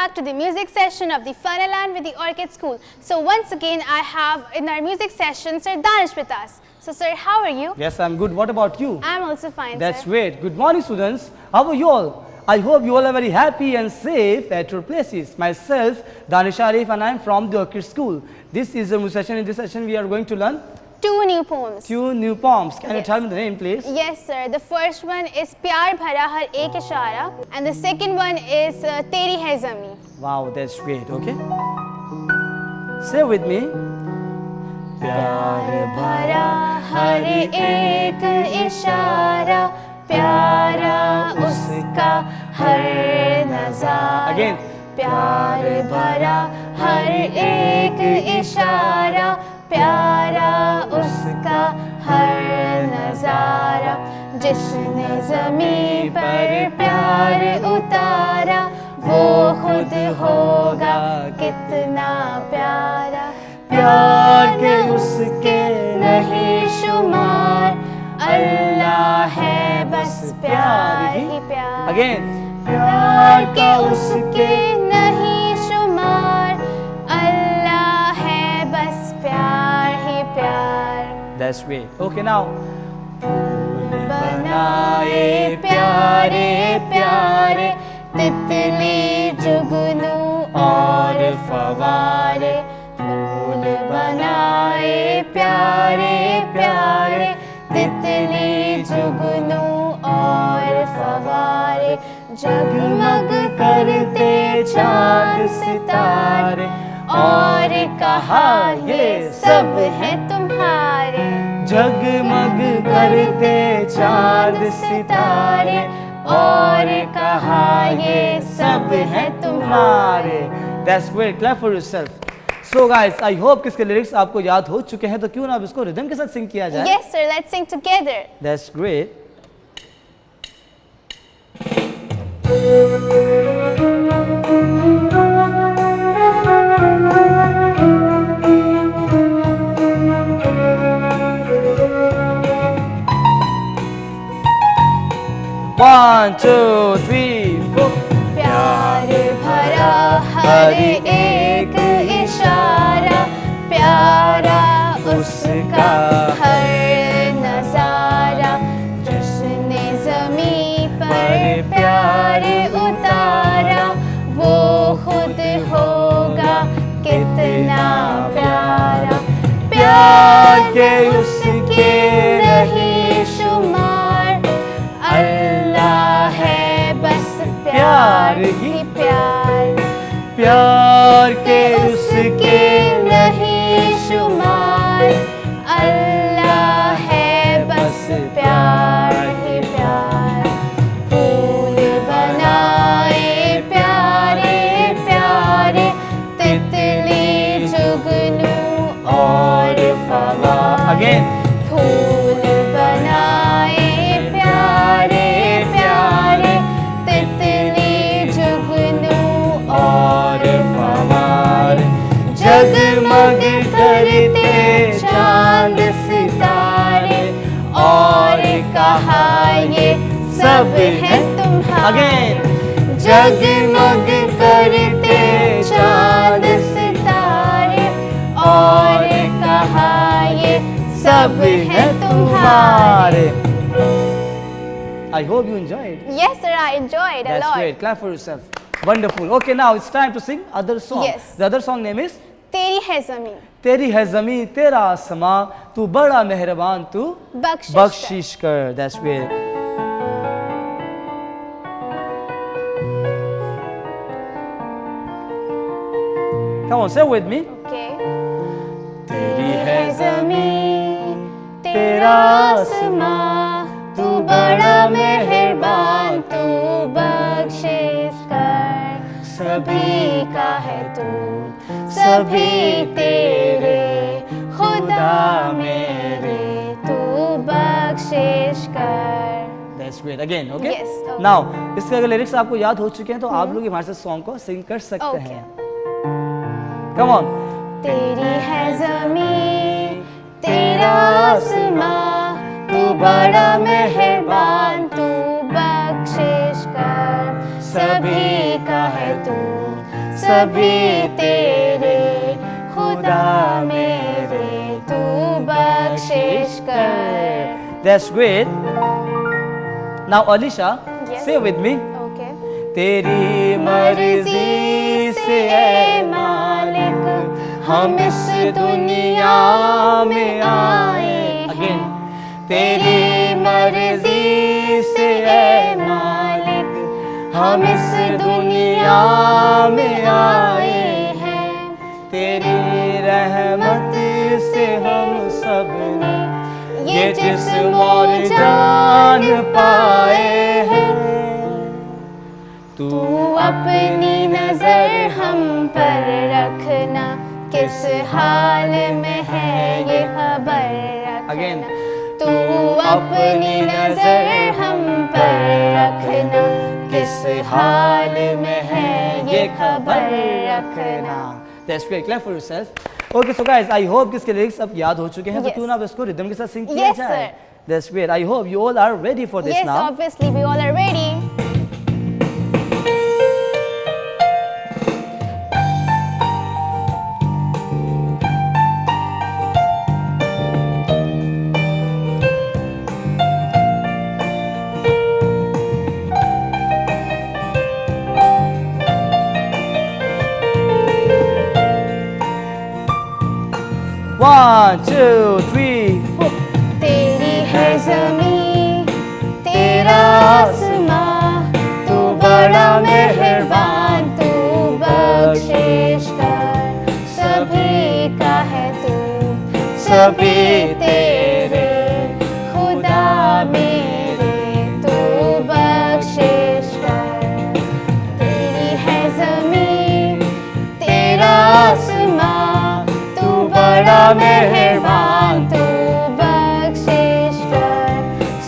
back to the music session of the Fanaland with the Orchid School. So once again I have in our music session Sir Danish with us. So sir, how are you? Yes, I'm good. What about you? I'm also fine, That's sir. great. Good morning, students. How are you all? I hope you all are very happy and safe at your places. Myself, Danish Arif, and I'm from the Orchid School. This is a music session. In this session, we are going to learn Two new poems. two new poems. Can you Yes. tell me the name, please? Yes sir, the first one is Pyar Bhara Har Ek Ishara and the second one is Teri Hai Zami. Wow, that's great. Okay. Say with me. प्यार भरा हर एक इशारा प्यारा उसका हर नजारा Again. प्यार भरा हर एक इशारा प्यारा उसका हर नजारा जिसने ज़मीं पर प्यार उतारा वो खुद होगा कितना प्यारा प्यार के उसके नहीं शुमार अल्लाह है बस प्यार ही प्यार Again. प्यार के उसके नहीं शुमार अल्लाह है बस प्यार ही प्यार. That's great. Okay, now. बनाए प्यारे प्यारे तितली जुगनू और फवारे फूल बनाए प्यारे प्यारे तितली जुगनू और फवारे जगमग करते चांद सितारे और कहा ये सब है तुम्हारे जगमग करते चांद सितारे और कहा ये सब है तुम्हारे. That's great. Clap for yourself. So guys, I hope किसके lyrics आपको याद हो चुके हैं तो क्यों ना अब इसको रिदम के साथ सिंग किया जाए. Yes sir, let's sing together. That's great. One, two, three, four. प्यार भरा हर एक इशारा प्यारा उसका हर नजारा जिसने ज़मीं पर प्यार उतारा वो खुद होगा कितना प्यारा प्यार के उसके नहीं शुमार अल्लाह है बस प्यार ही प्यार प्यार के उसके नहीं शुमार अल्लाह है बस प्यार ही प्यार. फूल बनाए प्यारे प्यारे तितली जुगनू और फवारे Again. फूल बनाए प्यारे प्यारे तितली जुगनू और फवारे जगमग करते चांद सितारे और कहा ये सब है तुम्हारे जगमग करते चांद सितारे और कहा ये सब है तुम्हारे. I hope you enjoyed. Yes sir, I enjoyed a That's lot. great. Clap for yourself. Wonderful. Okay, now it's time to sing other song. Yes. The other song name is तेरी है ज़मीं तेरी है ज़मीं तेरा आसमां तू बड़ा मेहरबान तू बख्शिश बख्शिश कर. That's great. Come on, say with me. Okay. तेरी है ज़मीं तेरा आसमां तू बड़ा मेहरबान तू बख्शिश कर सभी का है तू सभी तेरे खुदा मेरे तू बख्शिश कर. That's great. Again, okay? Yes, okay. Now, इसके अगर लिरिक्स आपको याद हो चुके हैं तो आप लोग हमारे साथ सॉन्ग को सिंग कर सकते Okay. हैं. Come on. तेरी है ज़मीं तेरा आसमां तू बड़ा मेहरबान तू बख्शिश कर सभी का है तू सभी तेरे, खुदा मेरे तू बख्शिश कर। That's great. Now Alisha, Yes. say with me. Okay. तेरी मर्जी से ऐ मालिक हम इस दुनिया में आए हैं। तेरी मर्जी से ऐ मालिक हम इस दुनिया में आए हैं। तेरी रहमत से हम सब ने ये जिस्म और जान पाए हैं। तू अपनी नजर हम पर रखना, किस हाल में है ये खबर Again. रखना। तू अपनी नजर हम पर रखना, किस हाल में है ये खबर रखना। That's great. Clap for yourself. Okay, so guys, I hope कि इसके lyrics अब याद हो चुके हैं, तो Yes. क्यों ना अब इसको rhythm के साथ sing किया Yes, जाए? sir. That's great. I hope you all are ready for this Yes, now. obviously we all are ready. One, two, three, four. तेरी है ज़मीं, तेरा आसमां, तू बड़ा मेहरबान, तू बख्शिश कर। सभी का है तू, सभी तेरे, खुदा मेरे तू बख्शिश कर। तेरी है ज़मीं, तेरा आसमां, तू बड़ा मेहरबान, तू बख्शिश कर।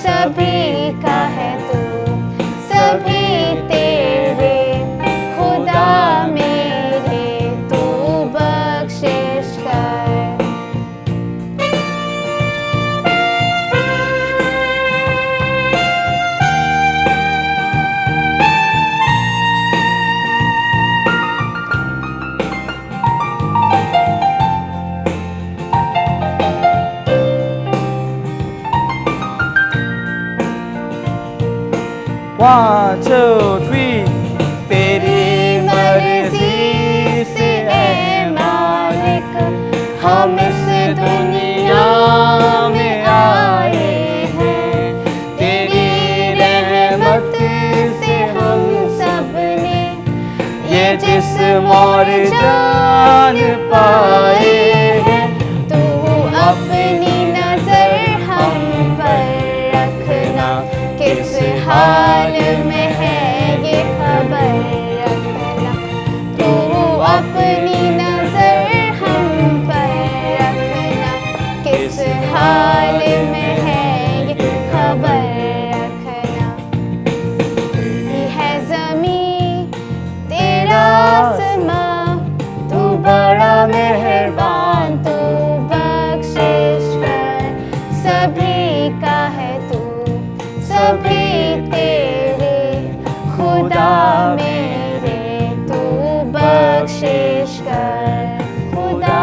सभी का है तू, सभी तेरे, खुदा मेरे तू बख्शिश कर। One, two, three. तेरी मर्जी से ऐ मालिक हम इस दुनिया में आए हैं। तेरी रहमत से हम सब ने ये जिस्म और जान पाए हैं। तू अपनी नजर हम पर रखना, किस हाल में है ये खबर रखना। तू अपनी नजर हम पर रखना, किस हाल में है ये खबर रखना। तेरी है ज़मीं, तेरा आसमां, तू बड़ा मेहरबान, तू बख्शिश कर। सभी का है तू, सभी तेरे, खुदा मेरे तू बख्शिश कर। खुदा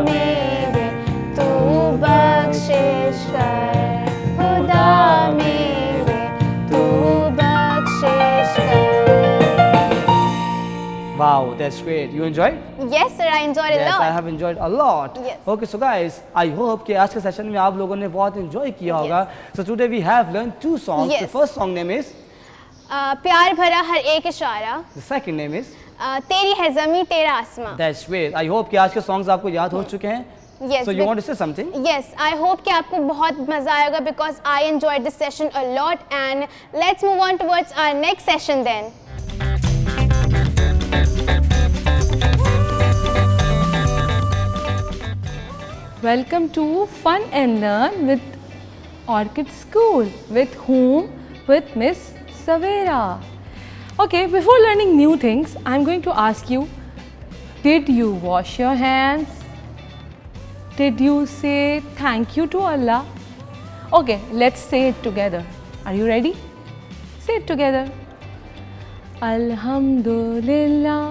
मेरे तू बख्शिश कर। खुदा मेरे तू बख्शिश कर। Wow, that's great. You enjoyed? Yes sir, I enjoyed a Yes, lot. I have enjoyed a lot. Yes. Okay, so guys, I hope कि आज के सेशन में आप लोगों ने बहुत enjoy किया होगा. So today we have learned two songs. The Yes. first song name is, प्यार भरा हर एक इशारा, the second name is. तेरी है ज़मीं तेरा आसमां। That's great. I hope कि आज के songs आपको याद हो चुके हैं. Yes, So you want to say something? Yes, I hope कि आपको बहुत मज़ा आएगा because I enjoyed this session a lot, and let's move on towards our next session then. Welcome to Fun and Learn with Orchid School. With whom? With Miss Savera. Okay, before learning new things, I'm going to ask you, did you wash your hands? Did you say thank you to Allah? Okay, let's say it together. Are you ready? Say it together. Alhamdulillah,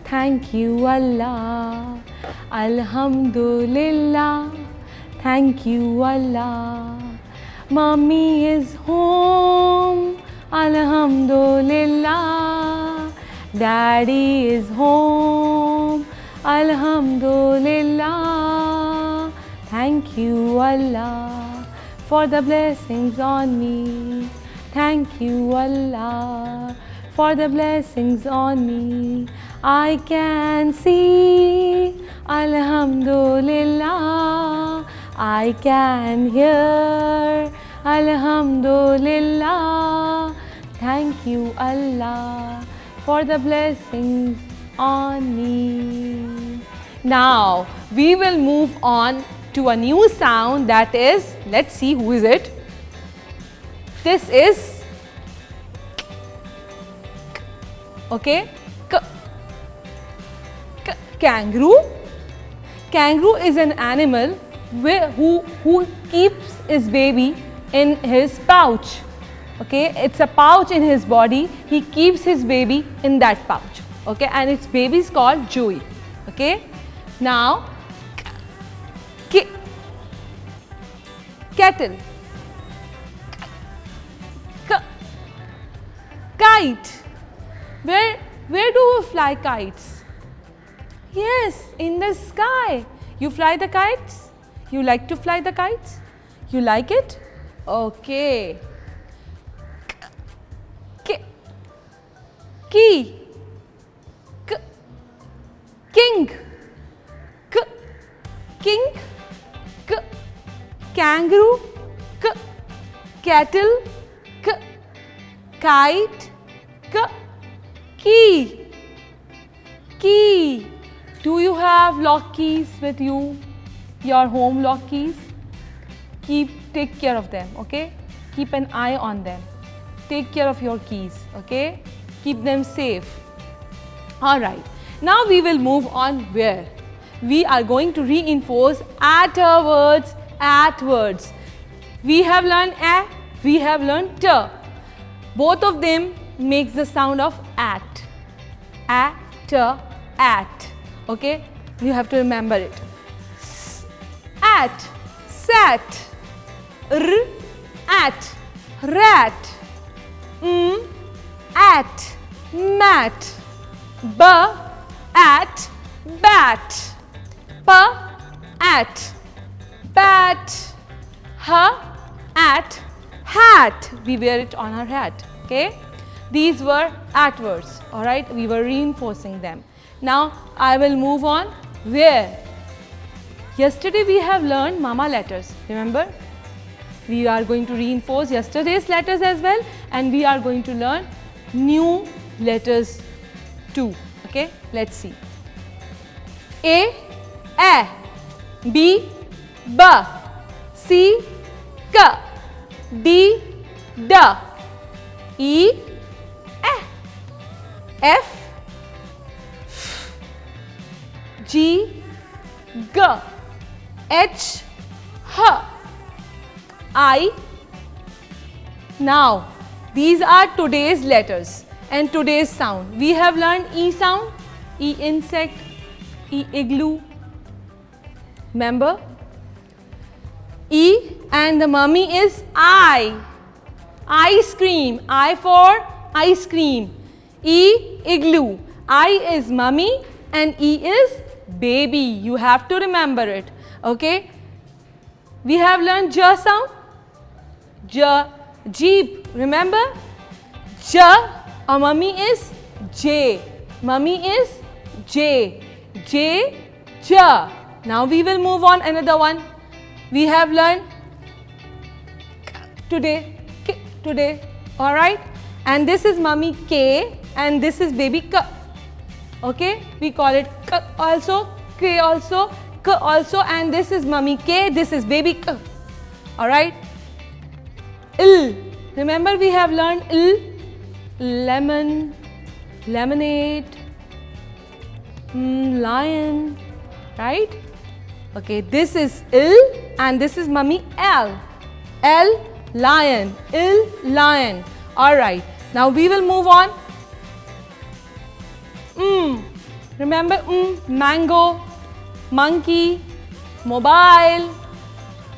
Thank you Allah. Alhamdulillah. Thank you Allah. Mommy is home. Alhamdulillah. Daddy is home. Alhamdulillah. Thank you Allah for the blessings on me. Thank you Allah for the blessings on me. I can see. Alhamdulillah. I can hear. Alhamdulillah. Thank you Allah for the blessings on me. Now we will move on to a new sound, that is, let's see who is it. This is okay, kangaroo. Kangaroo is an animal who keeps his baby in his pouch. Okay, it's a pouch in his body. He keeps his baby in that pouch. Okay, and its baby is called Joey. Okay, now kettle, kite. Where do you fly kites? Yes, in the sky. You fly the kites? You like to fly the kites? You like it? Okay. Key. King. King. Kangaroo. Cattle. Kite. Key. Key. Do you have lock keys with you? Your home lock keys? Take care of them, okay? Keep an eye on them. Take care of your keys, okay? Keep them safe. Alright, now we will move on where? We are going to reinforce at words, at words. We have learned a, we have learned t. Both of them makes the sound of at. A, t, at. Okay? You have to remember it. At, sat, r, at, rat, at, mat, b, at, bat, p, at, bat, h, at, hat. We wear it on our hat. Okay? These were at words. Alright? We were reinforcing them. Now I will move on where? Yesterday we have learned mama letters. Remember? We are going to reinforce yesterday's letters as well, and we are going to learn new letters too. Okay? Let's see. A, B, B, C, K, D, D, E, F, G, G, H, H, I. Now, these are today's letters and today's sound. We have learned E sound, E insect, E igloo. Remember? E and the mummy is I. Ice cream. I for ice cream. E igloo. I is mummy and E is baby. You have to remember it. Okay? We have learned J sound. J, jeep. Remember? J, our mummy is J. Mummy is J. J, J. Now we will move on another one. We have learned today. Alright? And this is mummy K and this is baby K. Okay? We call it K also, K also, K also, and this is mummy K, this is baby K. Alright? L. Remember we have learned L. Lemon, lemonade, lion, right? Okay, this is L and this is mummy L. L, lion, L, lion. Alright, now we will move on. Remember mango, monkey, mobile,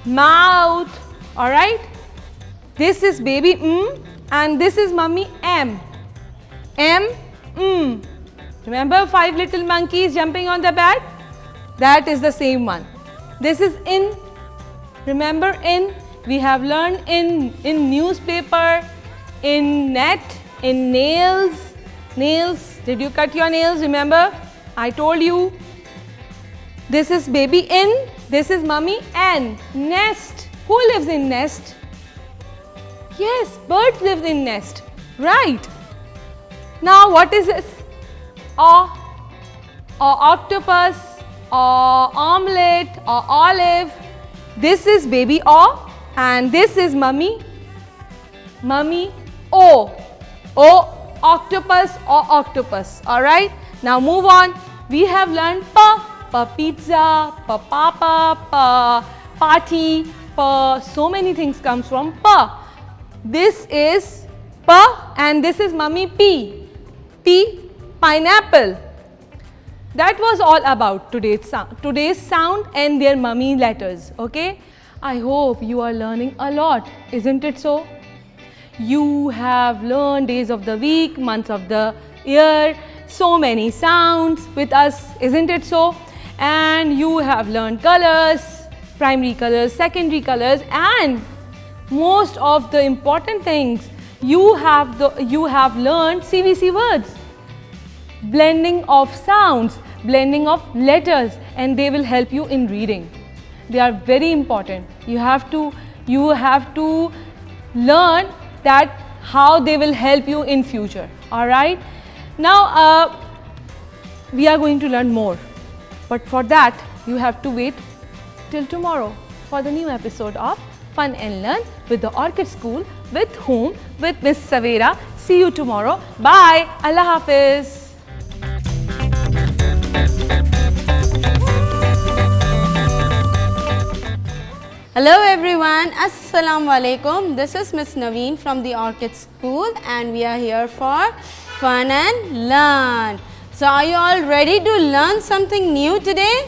mouth, alright? This is baby and this is mummy M. Remember 5 little monkeys jumping on the bed? That is the same one. This is in. Remember in? We have learned in newspaper, in net, in nails. Nails. Did you cut your nails? Remember? I told you. This is baby in. This is mummy N. Nest. Who lives in nest? Yes, birds live in nest. Right. Now what is this? Or octopus, or omelette, or olive. This is baby O and this is mummy O. O, octopus or octopus. Alright. Now move on. We have learned pa pizza, pa papa, pa party, pa. So many things comes from pa. This is pa and this is mummy P. P, pineapple. That was all about today's sound and their mummy letters, okay? I hope you are learning a lot, isn't it so? You have learned days of the week, months of the year, so many sounds with us, isn't it so? And you have learned colors, primary colors, secondary colors, and most of the important things, you have learned CVC words, blending of sounds, blending of letters, and they will help you in reading. They are very important. You have to learn that how they will help you in future. All right. Now we are going to learn more, but for that you have to wait till tomorrow for the new episode of Fun and Learn with the Orchid School. With whom? With Miss Savera. See you tomorrow. Bye. Allah Hafiz. Hello everyone, Assalamu alaikum. This is Miss Naveen from the Orchid School and we are here for Fun and Learn. So are you all ready to learn something new today?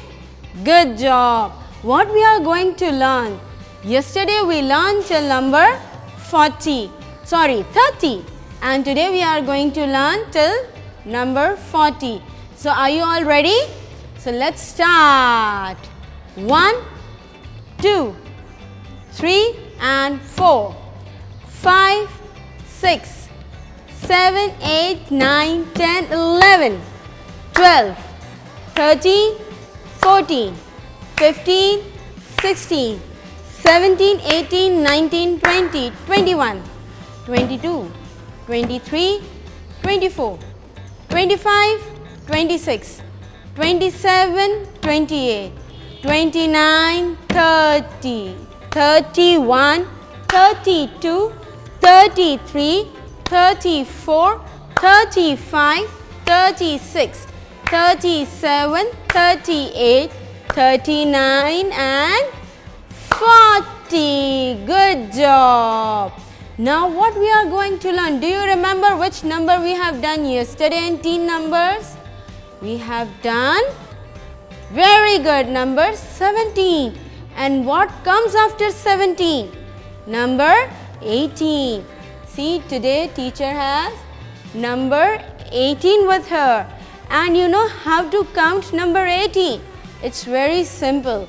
Good job. What we are going to learn? Yesterday we learned till number 30 and today we are going to learn till number 40. So are you all ready? So let's start. 1, 2, 3 and 4, 5, 6, 7, 8, 9, 10, 11, 12, 13, 14, 15, 16, 17, 18, 19, 20, 21, 22, 23, 24, 25, 26, 27, 28, 29, 30, 31, 32, 33, 34, 35, 36, 37, 38, 39 and 40. Good job. Now what we are going to learn? Do you remember which number we have done yesterday in teen numbers? We have done very good number 17. And what comes after 17? Number 18. See, today teacher has number 18 with her. And you know how to count number 18? It's very simple.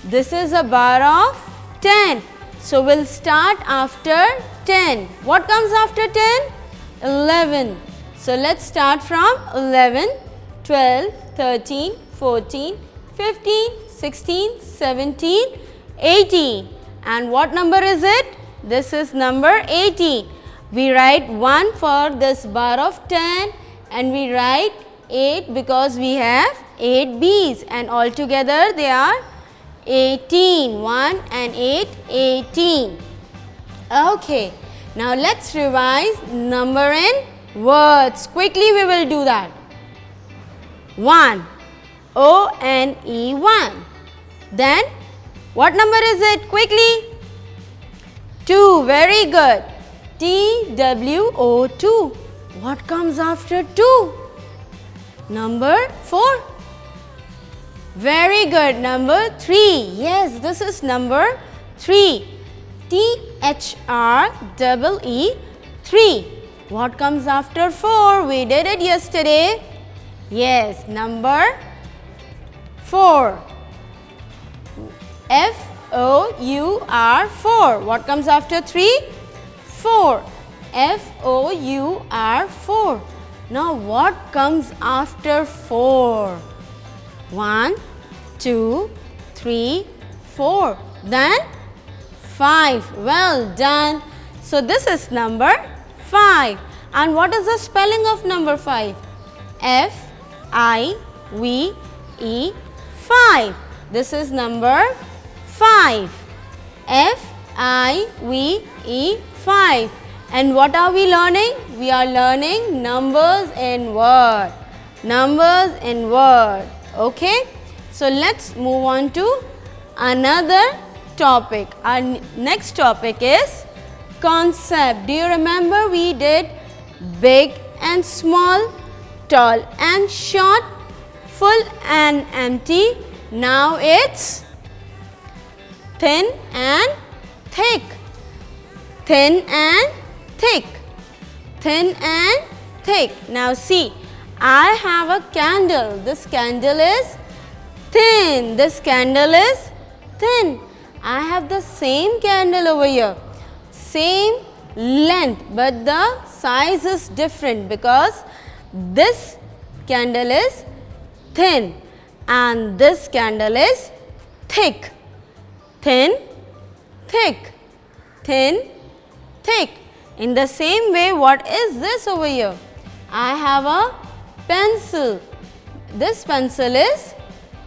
This is a bar of 10. So we'll start after 10. What comes after 10? 11. So let's start from 11, 12, 13, 14, 15, 16, 17, 18. And what number is it? This is number 18. We write 1 for this bar of 10 and we write 8 because we have 8 B's and altogether they are 18. 1 and 8, 18. Okay. Now let's revise number in words. Quickly we will do that. 1. O-N-E 1. Then what number is it? Quickly. 2. Very good. T-W-O 2. What comes after 2? Number 4. Very good. Number 3. Yes, this is number 3. THREE 3. What comes after 4? We did it yesterday. Yes, number 4. FOUR 4. What comes after 3? 4. FOUR 4. Now what comes after 4? 1, 2, 3, 4. Then 5. Well done. So this is number 5. And what is the spelling of number 5? FIVE 5. This is number 5. FIVE 5. And what are we learning? We are learning numbers in word. Numbers in word. Okay. So let's move on to another topic. Our next topic is concept. Do you remember we did big and small, tall and short, full and empty. Now it's thin and thick. Thin and thick. Thin and thick. Now see, I have a candle. This candle is thin. This candle is thin. I have the same candle over here. Same length, but the size is different because this candle is thin and this candle is thick. Thin, thick. Thin, thick. In the same way, what is this over here? I have a pencil. This pencil is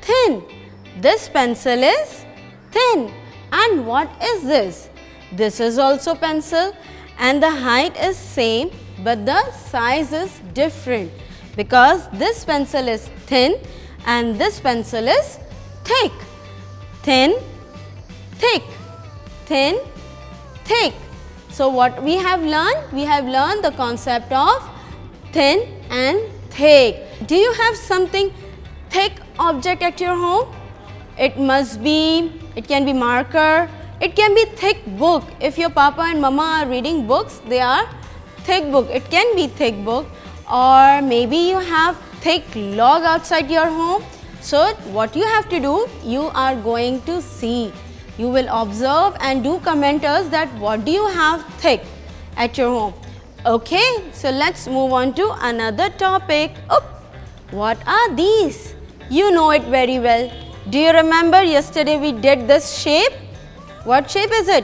thin. This pencil is thin. And what is this? This is also pencil and the height is same, but the size is different because this pencil is thin and this pencil is thick. Thin, thick. Thin, thick. So what we have learned? We have learned the concept of thin and thick. Do you have something thick object at your home? It can be marker, it can be thick book. If your papa and mama are reading books, they are thick book. It can be thick book, or maybe you have thick log outside your home. So what you have to do, you are going to see. You will observe and do comment us that what do you have thick at your home. Okay, so let's move on to another topic. What are these? You know it very well. Do you remember yesterday we did this shape? What shape is it?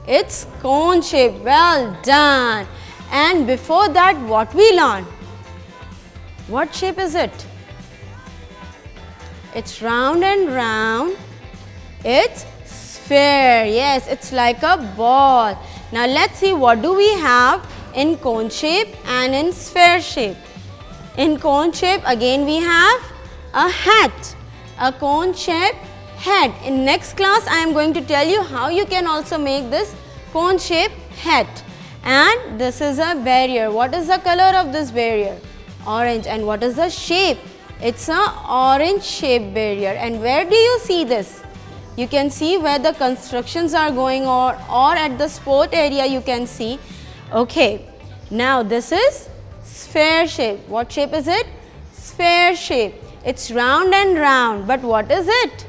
It's cone shape. Well done. And before that, what we learned? What shape is it? It's round and round. It's sphere. Yes, it's like a ball. Now let's see what do we have in cone shape and in sphere shape. In cone shape, again we have a hat. A cone shape hat. In next class, I am going to tell you how you can also make this cone shape hat. And this is a barrier. What is the color of this barrier? Orange. And what is the shape? It's a orange shaped barrier. And where do you see this? You can see where the constructions are going or at the sport area you can see. Okay. Now this is sphere shape. What shape is it? Sphere shape. It's round and round. But what is it?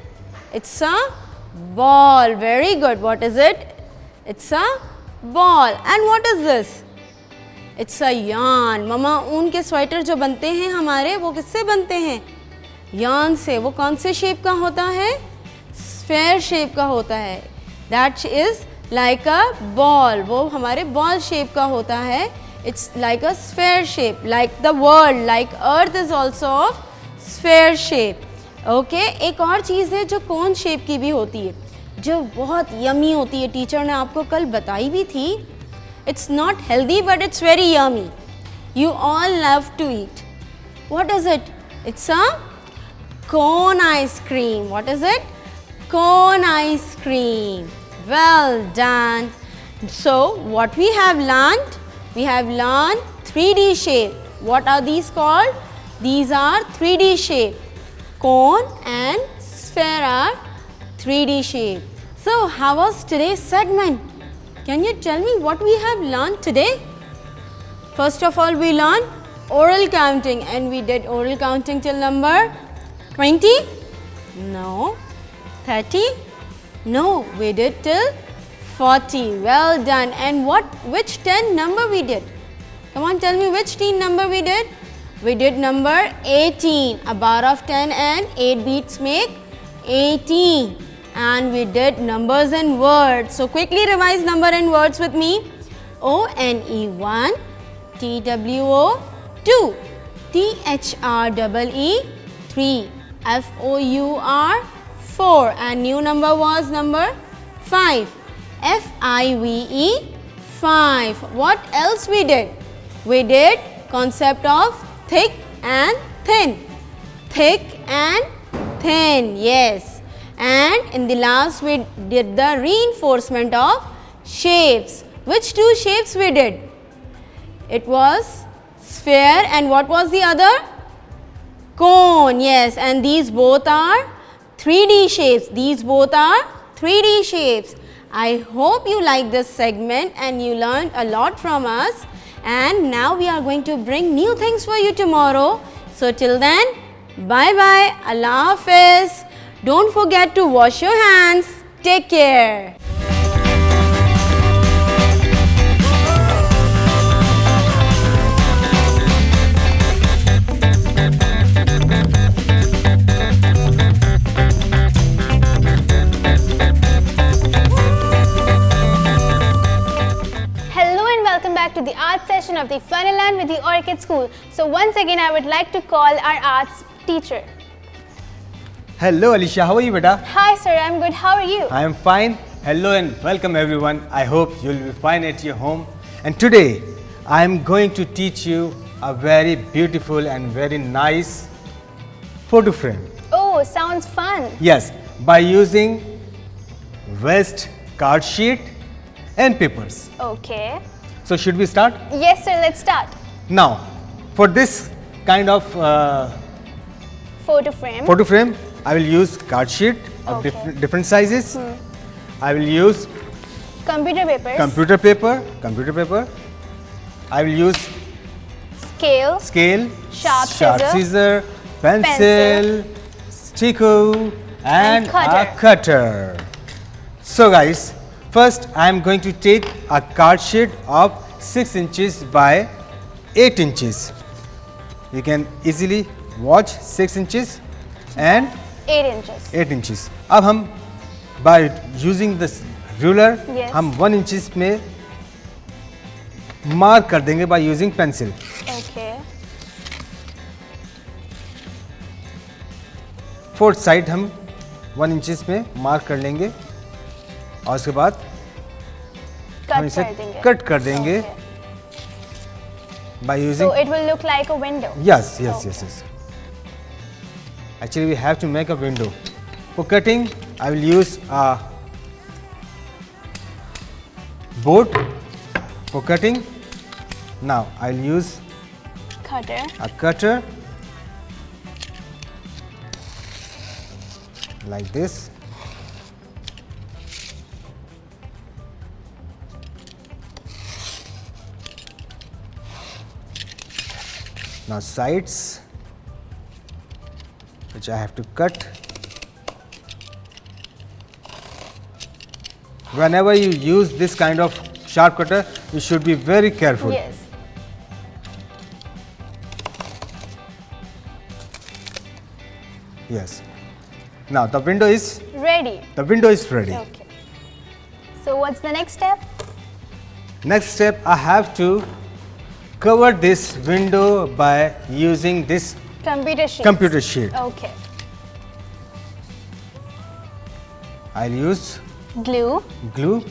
It's a ball. Very good. What is it? It's a ball. And what is this? It's a yarn. Mama, ऊन के sweater जो बनते हैं हमारे, वो किससे बनते हैं? yarn से. वो कौन से shape का होता है? Sphere shape का होता है. That is like a ball. वो हमारे ball shape का होता है. It's like a sphere shape, like the world, like earth is also of sphere shape. Okay, एक और चीज़ है जो cone shape की भी होती है, जो बहुत yummy होती है. टीचर ने आपको कल बताई भी थी. It's not healthy but it's very yummy. You all love to eat. What is it? It's a cone ice cream. What is it? Cone ice cream. Well done. So what we have learned? We have learned 3D shape. What are these called? These are 3D shape. Cone and sphere are 3D shape. So how was today's segment? Can you tell me what we have learned today? First of all, we learned oral counting, and we did oral counting till number 20? No. 30? No, we did till 40. Well done. And which 10 number we did? Come on, tell me which 10 number we did? We did number 18. A bar of 10 and 8 beats make 18. And we did numbers and words. So quickly revise number and words with me. O-N-E 1, T-W-O 2, T-H-R-E-E 3, F-O-U-R 4, and new number was number 5, F-I-V-E 5. What else we did? We did concept of thick and thin. Thick and thin, yes. And in the last we did the reinforcement of shapes. Which two shapes we did? It was sphere, and what was the other? Cone, yes. And these both are 3D shapes. These both are 3D shapes. I hope you like this segment and you learned a lot from us. And now we are going to bring new things for you tomorrow. So till then, bye bye. Allah Hafiz. Don't forget to wash your hands. Take care. Back to the art session of the Funland with the Orchid School. So once again I would like to call our arts teacher. Hello Alicia, how are you beta? Hi sir, I'm good. How are you? I am fine. Hello and welcome everyone. I hope you'll be fine at your home. And today I am going to teach you a very beautiful and very nice photo frame. Oh, sounds fun. Yes, by using waste card sheet and papers. Okay. So should we start? Yes sir, let's start. Now, for this kind of Photo frame, I will use card sheet of different sizes. I will use computer papers, computer paper. I will use scale, sharp scissor, pencil, sticker and cutter. a cutter. So guys, first I am going to take a card sheet of 6 inches by 8 inches. You can easily watch 6 inches and 8 inches. 8 inches. अब हम by using this ruler Yes. हम 1 inches में mark कर देंगे by using pencil. Okay. Fourth side हम 1 inches में mark कर लेंगे और उसके बाद हम इसे कट कर देंगे by using. So it will look like a window. Yes. Actually, we have to make a window. For cutting, I will use a board for cutting. Now, I will use a cutter like this. Now sides, which I have to cut. Whenever you use this kind of sharp cutter, you should be very careful. Yes. Yes. Now the window is Ready. the window is ready. Okay. So what's the next step? Next step, I have to cover this window by using this Computer sheet. computer sheet. Okay. I'll use Glue. glue.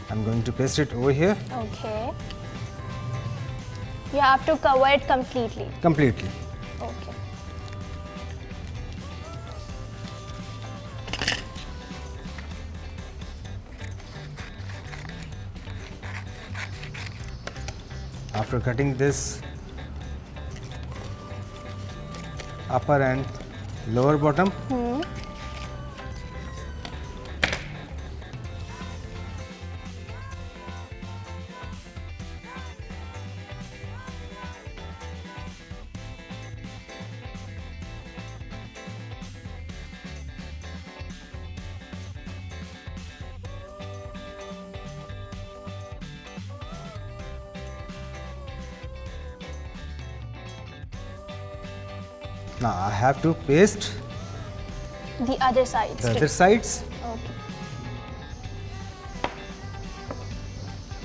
I'm going to paste it over here. Okay. You have to cover it completely. Completely. Okay. After cutting this upper and lower bottom, now I have to paste The other sides. the too. other sides Okay.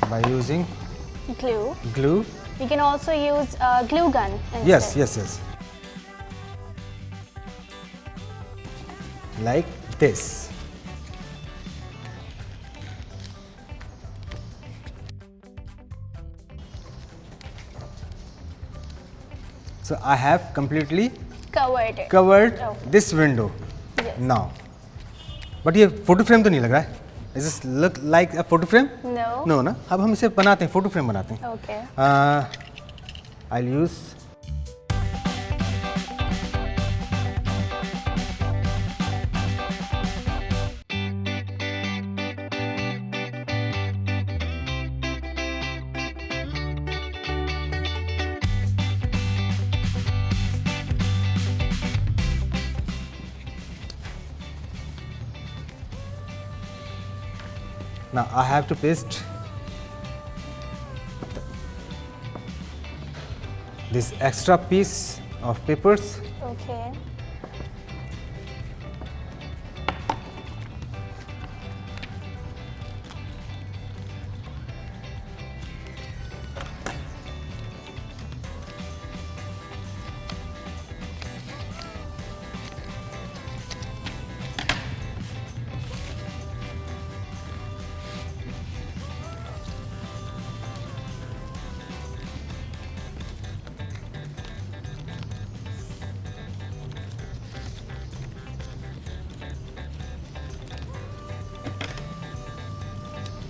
by using Glue. glue. We can also use glue gun instead. Yes, yes, yes. Like this. So I have completely Covered it. covered Okay. this window Yes. now. But ये photo frame तो नहीं लग रहा है? Is this look like a photo frame? No. No ना? अब हम इसे बनाते हैं, फोटो फ्रेम बनाते हैं. Okay. I'll use now I have to paste this extra piece of papers. Okay.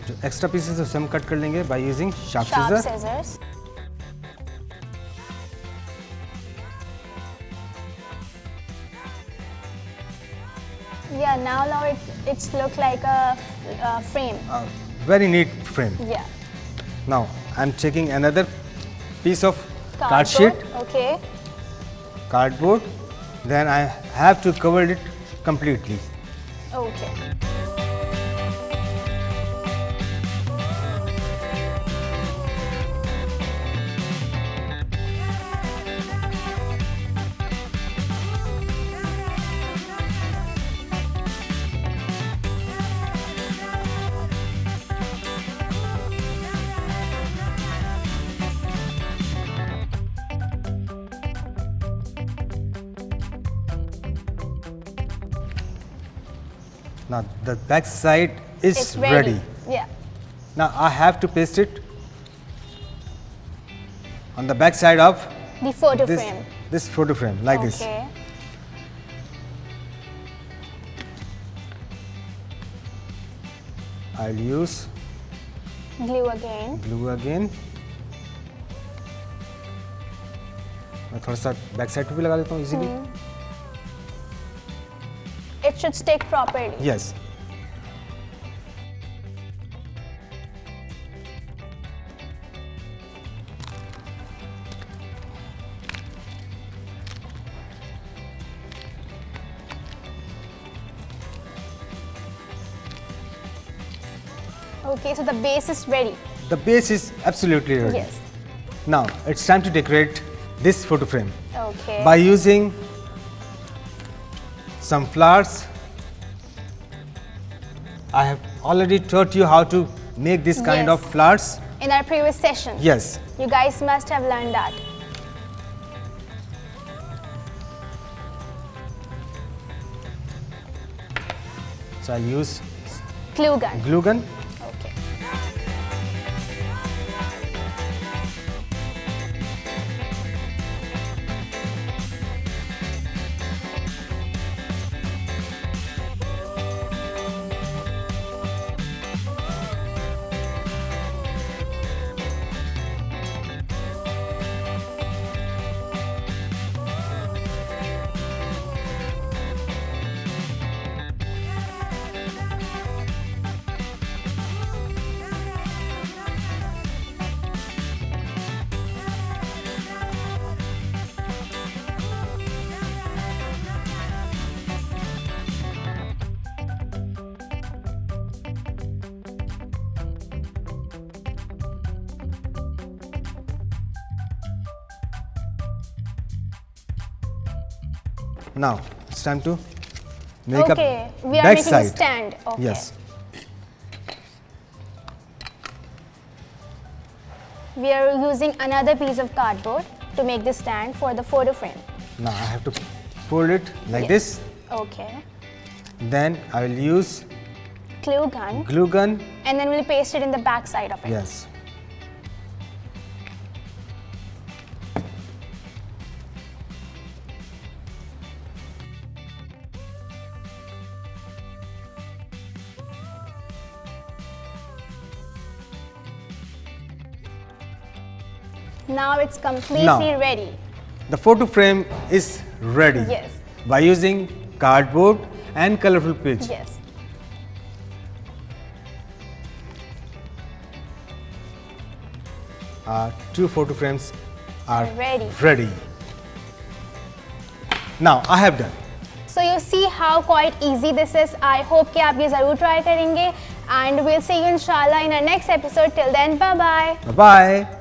जो एक्स्ट्रा पीसेस उसे हम कट कर लेंगे by using sharp Sharp scissor. scissors. Yeah, now it's look like a frame. Very neat frame. Yeah. Now I'm taking another piece of card sheet, Okay. cardboard. Then I have to cover it completely. Okay. Now the back side is It's ready. Yeah. Now I have to paste it on the back side of The photo this, frame. this photo frame like this. Okay. I'll use Glue again. glue again. मैं थोड़ा सा back side पे भी लगा देता हूँ easily. It should stick properly. Yes. Okay, so the base is ready. The base is absolutely ready. Yes. Now it's time to decorate this photo frame Okay. by using some flowers. I have already taught you how to make this kind of Yes. flowers. In our previous session. Yes. You guys must have learned that. So I'll use Glue gun. glue gun. Okay. Now it's time to make Okay, a we are back making side. a stand. Okay. Yes. We are using another piece of cardboard to make the stand for the photo frame. Now I have to fold it like Yes. this. Okay. Then I will use Glue gun, glue gun. and then we'll paste it in the back side of it. Yes. Now it's completely Now. ready. The photo frame is ready. Yes. By using cardboard and colorful page. Yes. Our 2 photo frames are Ready. ready. Now I have done. So you see how quite easy this is. I hope कि आप ये ज़रूर try करेंगे. And we'll see you inshallah in our next episode. Till then, bye bye. Bye bye.